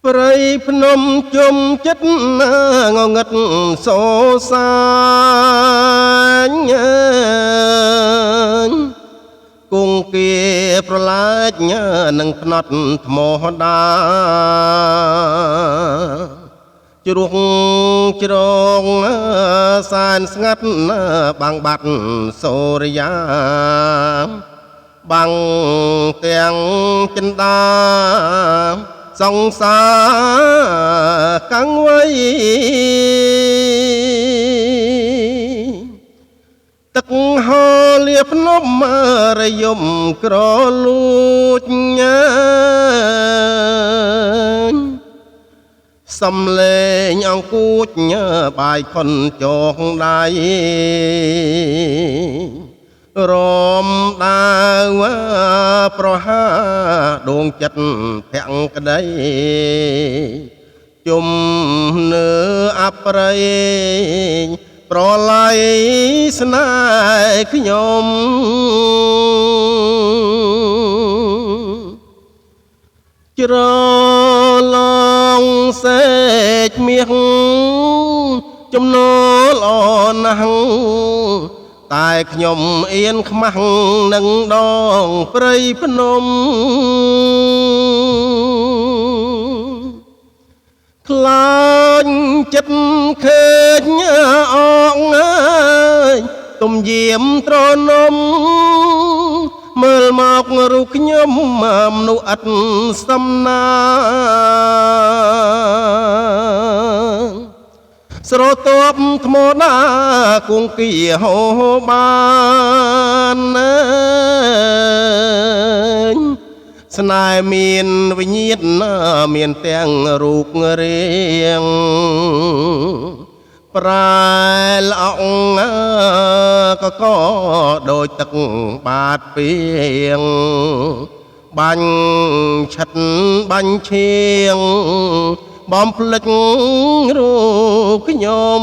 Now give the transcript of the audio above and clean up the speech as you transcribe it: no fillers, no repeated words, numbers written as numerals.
ព្រៃភ្នំជុំចិត្តងងឹតសោសាញគង់គាប្រឡាចនឹងផ្នត់ថ្មដាជ្រុះជ្រងសែនស្ងាត់បាំងបាត់សូរិយាបាំងទាំងចិន្តាសង្សារកាំងវៃទឹកហូរលាភ្នំរយំក្រលួចញ៉ាញសំលេងអង្គូចបាយខុនចងដៃរំដាវប្រហាដួងចិត្តភក្តីជុំនៅអប្រៃប្រឡ័យស្នេហ៍ខ្ញុំច្រឡងសេកមាសចំណល្អណាស់តែខ្ញុំអៀនខ្មាស់នឹងដងព្រៃភ្នំខ្លាចចិត្តឃើញអងអើយទុំយាមត្រនំមើលមករូបខ្ញុំមនុស្សអត់សំណាស្រទាប់ថ្មដាគង្គាហោបានស្នេហ៍មានវិញ្ញាណមានទាំងរូបរាងប្រែល្អងក៏ដូចទឹកបាតពីងបាញ់ឆិតបាញ់ឈៀងបំភ្លេចរូបខ្ញុំ